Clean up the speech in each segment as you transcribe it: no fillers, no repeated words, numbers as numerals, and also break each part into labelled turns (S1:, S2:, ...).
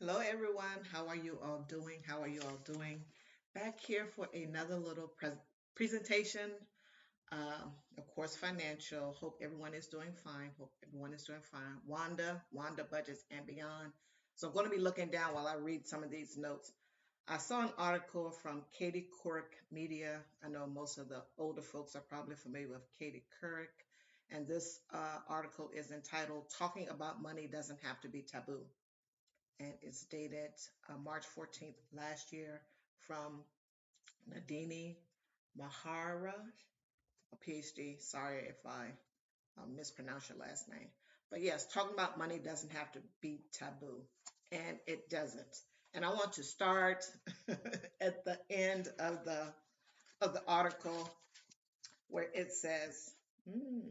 S1: Hello, everyone. How are you all doing? How are you all doing? Back here for another little presentation. Uh, of course, financial. Hope everyone is doing fine. Hope everyone is doing fine. Wanda Budgets and Beyond. So I'm going to be looking down while I read some of these notes. I saw an article from Katie Couric Media. I know most of the older folks are probably familiar with Katie Couric. And this article is entitled Talking About Money Doesn't Have to Be Taboo, and it's dated March 14th last year from Nadini Maharaj, a PhD. Sorry if I mispronounce your last name. But yes, talking about money doesn't have to be taboo, and it doesn't. And I want to start at the end of the article where it says, hmm,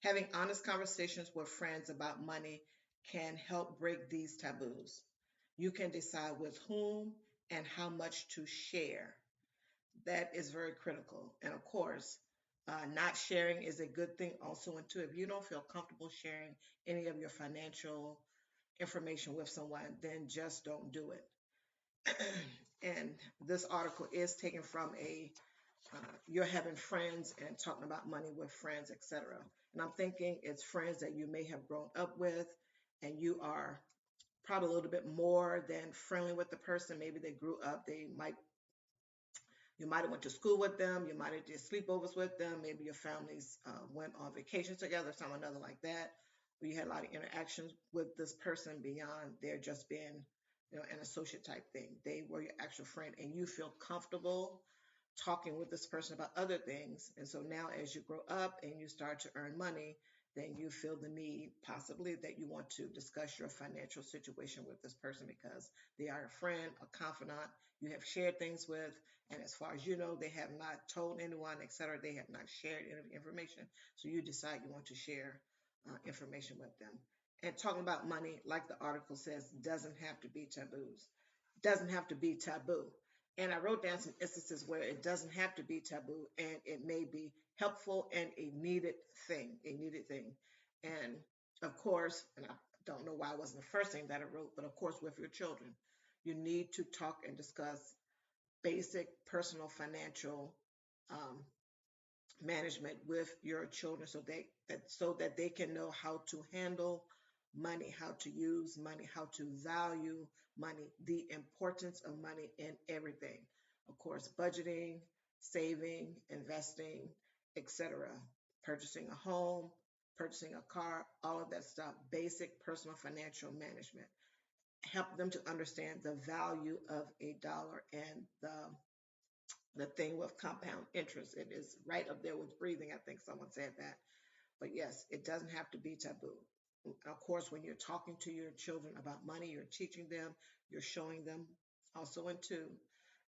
S1: having honest conversations with friends about money can help break these taboos. You can decide with whom and how much to share. That is very critical. And of course, not sharing is a good thing also. And too, if you don't feel comfortable sharing any of your financial information with someone, then just don't do it. And this article is taken from a you're having friends and talking about money with friends, etc. And I'm thinking it's friends that you may have grown up with, and you are probably a little bit more than friendly with the person. Maybe they grew up, you might have went to school with them, you might have did sleepovers with them, maybe your families went on vacations together, something or another like that, where you had a lot of interactions with this person beyond their just being, an associate type thing. They were your actual friend, and you feel comfortable talking with this person about other things. And so now, as you grow up and you start to earn money, then you feel the need possibly that you want to discuss your financial situation with this person because they are a friend, a confidant, you have shared things with, and as far as you know, they have not told anyone, etc. They have not shared any information. So you decide you want to share information with them. And talking about money, like the article says, doesn't have to be taboos. Doesn't have to be taboo. And I wrote down some instances where it doesn't have to be taboo and it may be helpful and a needed thing. And of course, and I don't know why it wasn't the first thing that I wrote, but of course, with your children, you need to talk and discuss basic personal financial um, management with your children so that they can know how to handle money, how to use money, how to value money, the importance of money in everything. Of course, budgeting, saving, investing, etc. Purchasing a home, purchasing a car, all of that stuff, basic personal financial management. Help them to understand the value of a dollar and the thing with compound interest. It is right up there with breathing. I think someone said that. But yes, it doesn't have to be taboo. Of course, when you're talking to your children about money, you're teaching them, you're showing them also in two,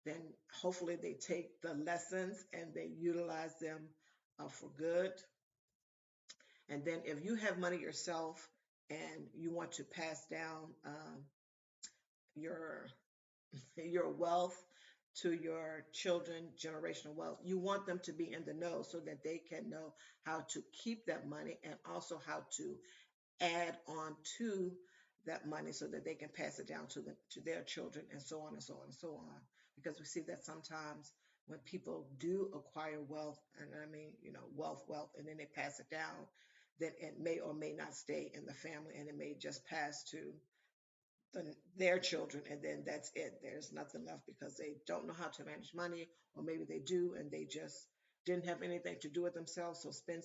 S1: then hopefully they take the lessons and they utilize them for good. And then if you have money yourself and you want to pass down your your wealth to your children, generational wealth. You want them to be in the know so that they can know how to keep that money and also how to add on to that money so that they can pass it down to their children and so on and so on and so on. Because we see that sometimes when people do acquire wealth, and I mean, wealth, and then they pass it down, then it may or may not stay in the family and it may just pass to their children, and then that's it. There's nothing left because they don't know how to manage money, or maybe they do and they just didn't have anything to do with themselves. So spend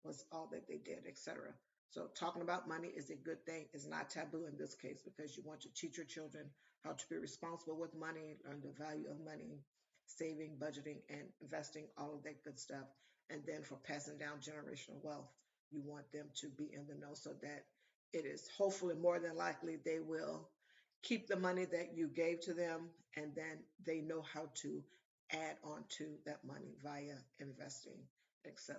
S1: was all that they did, etc. So talking about money is a good thing. It's not taboo in this case because you want to teach your children how to be responsible with money, learn the value of money, saving, budgeting, and investing, all of that good stuff. And then for passing down generational wealth, you want them to be in the know so that it is hopefully more than likely they will keep the money that you gave to them, and then they know how to add on to that money via investing, etc.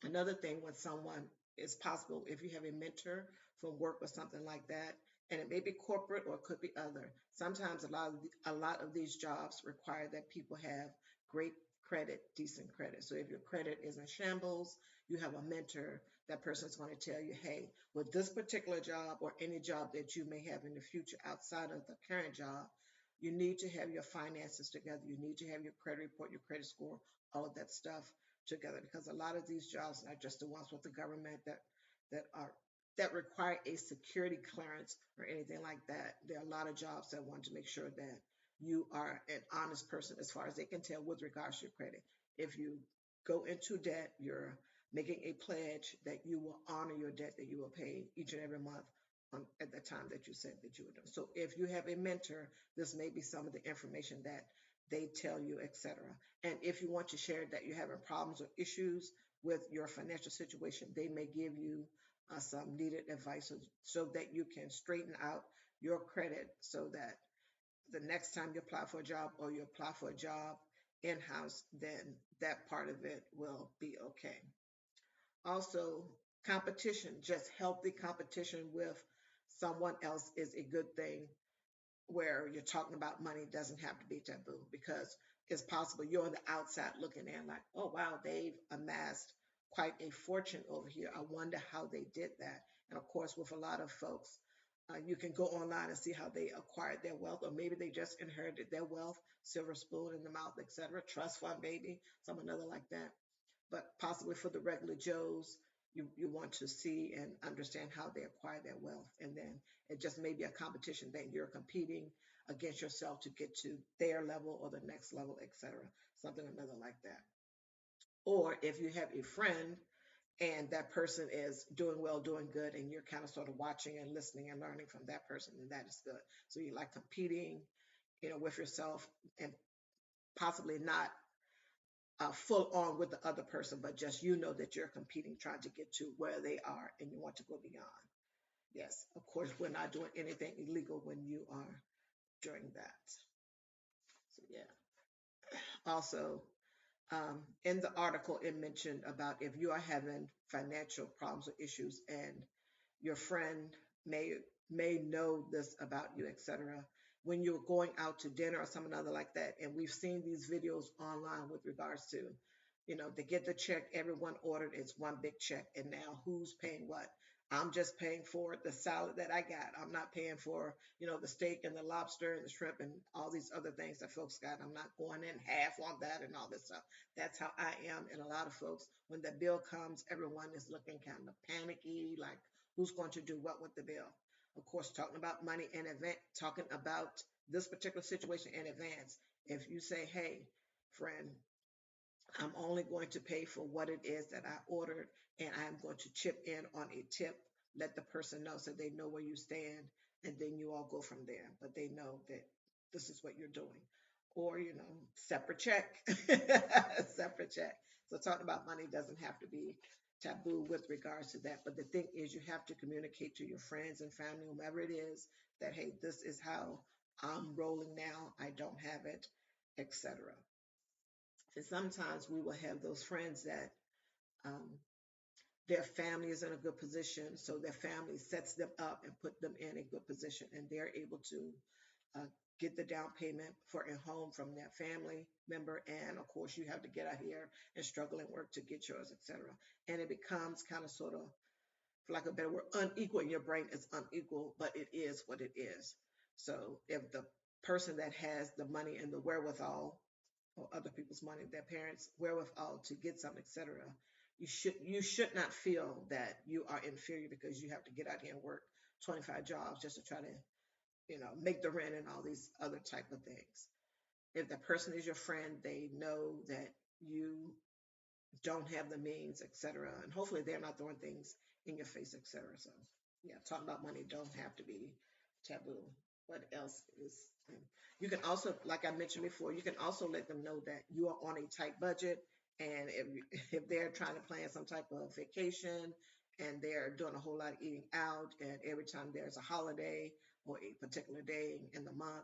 S1: Another thing with someone is possible if you have a mentor from work or something like that, and it may be corporate or it could be other. Sometimes a lot of these jobs require that people have great credit, decent credit. So if your credit is in shambles, you have a mentor that person is going to tell you, hey, with this particular job or any job that you may have in the future outside of the current job, you need to have your finances together. You need to have your credit report, your credit score, all of that stuff together, because a lot of these jobs, not just the ones with the government that are that require a security clearance or anything like that. There are a lot of jobs that want to make sure that you are an honest person as far as they can tell with regards to your credit. If you go into debt, you're making a pledge that you will honor your debt that you will pay each and every month at the time that you said that you would do. So if you have a mentor, this may be some of the information that they tell you, etc. And if you want to share that you're having problems or issues with your financial situation, they may give you some needed advice so that you can straighten out your credit so that the next time you apply for a job or you apply for a job in-house, then that part of it will be okay. Also, competition, just healthy competition with someone else is a good thing, where you're talking about money doesn't have to be taboo, because it's possible you're on the outside looking in like, oh wow, they've amassed quite a fortune over here. I wonder how they did that. And of course, with a lot of folks, you can go online and see how they acquired their wealth, or maybe they just inherited their wealth, silver spoon in the mouth, etc. Trust fund, maybe some another like that. But possibly for the regular Joes, you want to see and understand how they acquire their wealth. And then it just may be a competition that you're competing against yourself to get to their level or the next level, etc. Something or another like that. Or if you have a friend and that person is doing well, doing good, and you're kind of sort of watching and listening and learning from that person, and that is good. So you like competing, with yourself, and possibly not full on with the other person, but just that you're competing, trying to get to where they are, and you want to go beyond. Yes, of course, we're not doing anything illegal when you are doing that. So yeah. Also, in the article, it mentioned about if you are having financial problems or issues, and your friend may know this about you, etc. When you're going out to dinner or something other like that, and we've seen these videos online with regards to, they get the check, everyone ordered, it's one big check, and now who's paying what? I'm just paying for the salad that I got. I'm not paying for, the steak and the lobster and the shrimp and all these other things that folks got. I'm not going in half on that and all this stuff. That's how I am. And a lot of folks, when the bill comes, everyone is looking kind of panicky, like, who's going to do what with the bill? Of course, talking about money in advance, talking about this particular situation in advance. If you say, hey, friend, I'm only going to pay for what it is that I ordered, and I'm going to chip in on a tip. Let the person know so they know where you stand, and then you all go from there. But they know that this is what you're doing. Or, separate check, separate check. So talking about money doesn't have to be taboo with regards to that. But the thing is, you have to communicate to your friends and family, whomever it is, that, hey, this is how I'm rolling now. I don't have it, etc. And sometimes we will have those friends that um, their family is in a good position, so their family sets them up and put them in a good position, and they're able to uh, get the down payment for a home from their family member. And of course, you have to get out here and struggle and work to get yours, etc. And it becomes kind of sort of, for lack of a better word, unequal. In your brain is unequal, but it is what it is. So if the person that has the money and the wherewithal, or other people's money, their parents' wherewithal to get something, etc. You should not feel that you are inferior because you have to get out here and work 25 jobs just to try to, make the rent and all these other type of things. If the person is your friend, they know that you don't have the means, etc. And hopefully they're not throwing things in your face, etc. So yeah, talking about money don't have to be taboo. What else is you can also, like I mentioned before, you can also let them know that you are on a tight budget, and if they're trying to plan some type of vacation and they're doing a whole lot of eating out, and every time there's a holiday or a particular day in the month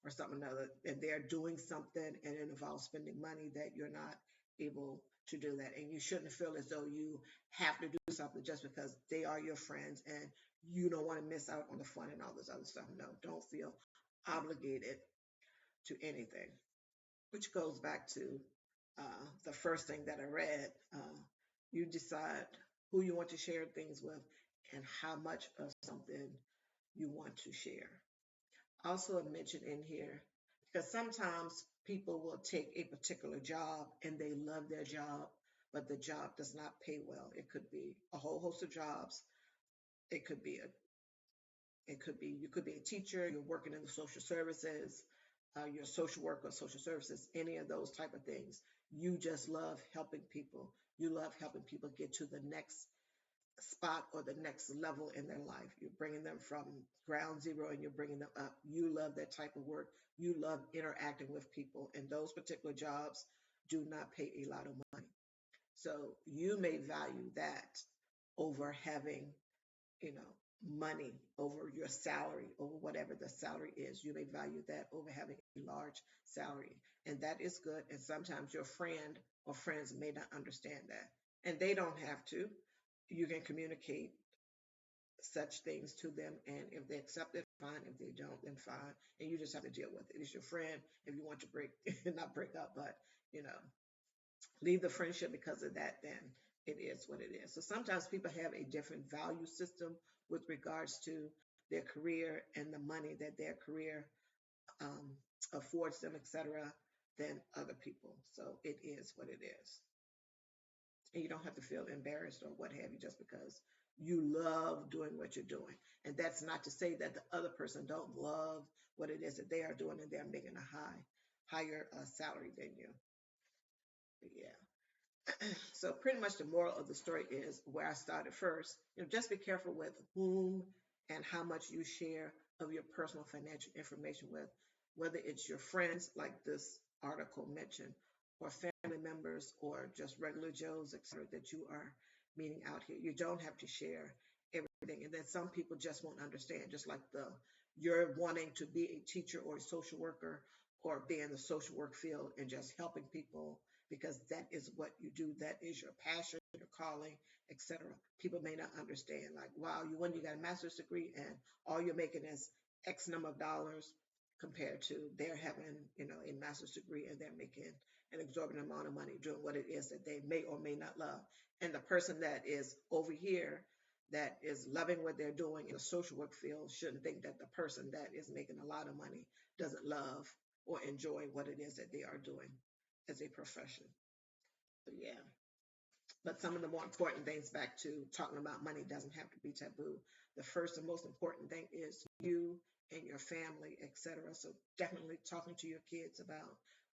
S1: or something or another, and they're doing something and it involves spending money, that you're not able to do that. And you shouldn't feel as though you have to do something just because they are your friends and you don't want to miss out on the fun and all this other stuff. No, don't feel obligated to anything, which goes back to the first thing that I read. You decide who you want to share things with, and how much of something you want to share. Also, a mention in here because sometimes people will take a particular job and they love their job, but the job does not pay well. It could be a whole host of jobs. It could be a you could be a teacher, you're working in the social services, you're a social worker, social services, any of those type of things. You just love helping people. You love helping people get to the next spot or the next level in their life. You're bringing them from ground zero and you're bringing them up. You love that type of work. You love interacting with people, and those particular jobs do not pay a lot of money. So you may value that over having, you know, money, over your salary, over whatever the salary is. You may value that over having a large salary. And that is good. And sometimes your friend or friends may not understand that. And they don't have to. You can communicate such things to them. And if they accept it, fine. If they don't, then fine. And you just have to deal with it. It's your friend. If you want to break, not break up, but, you know, leave the friendship because of that, then it is what it is. So sometimes people have a different value system with regards to their career and the money that their career um, affords them, etc., than other people. So it is what it is. And you don't have to feel embarrassed or what have you just because you love doing what you're doing. And that's not to say that the other person don't love what it is that they are doing and they're making a higher salary than you. But yeah. So pretty much the moral of the story is where I started first. Just be careful with whom and how much you share of your personal financial information with, whether it's your friends, like this article mentioned, or family members, or just regular Joes, etc., that you are meeting out here. You don't have to share everything, and then some people just won't understand. Just like you're wanting to be a teacher or a social worker, or be in the social work field and just helping people because that is what you do. That is your passion, your calling, etc. People may not understand, like, wow, you got a master's degree and all you're making is X number of dollars compared to they're having, a master's degree and they're making an exorbitant amount of money doing what it is that they may or may not love. And the person that is over here that is loving what they're doing in the social work field shouldn't think that the person that is making a lot of money doesn't love or enjoy what it is that they are doing as a profession. So yeah. But some of the more important things, back to talking about money, doesn't have to be taboo. The first and most important thing is you and your family, etc. So definitely talking to your kids about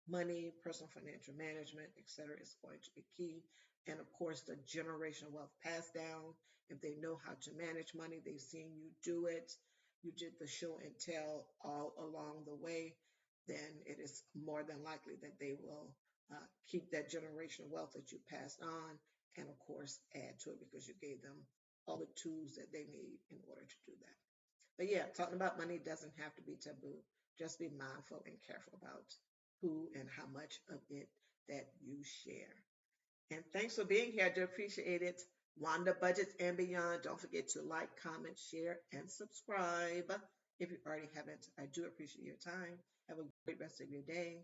S1: money, personal financial management, etc. is going to be key. And of course, the generational wealth passed down. If they know how to manage money, they've seen you do it. You did the show and tell all along the way, then it is more than likely that they will keep that generational wealth that you passed on, and of course add to it because you gave them all the tools that they need in order to do that. But yeah, talking about money doesn't have to be taboo. Just be mindful and careful about who and how much of it that you share. And thanks for being here. I do appreciate it. Wanda Budgets and Beyond. Don't forget to like, comment, share, and subscribe if you already haven't. I do appreciate your time. Have a great rest of your day.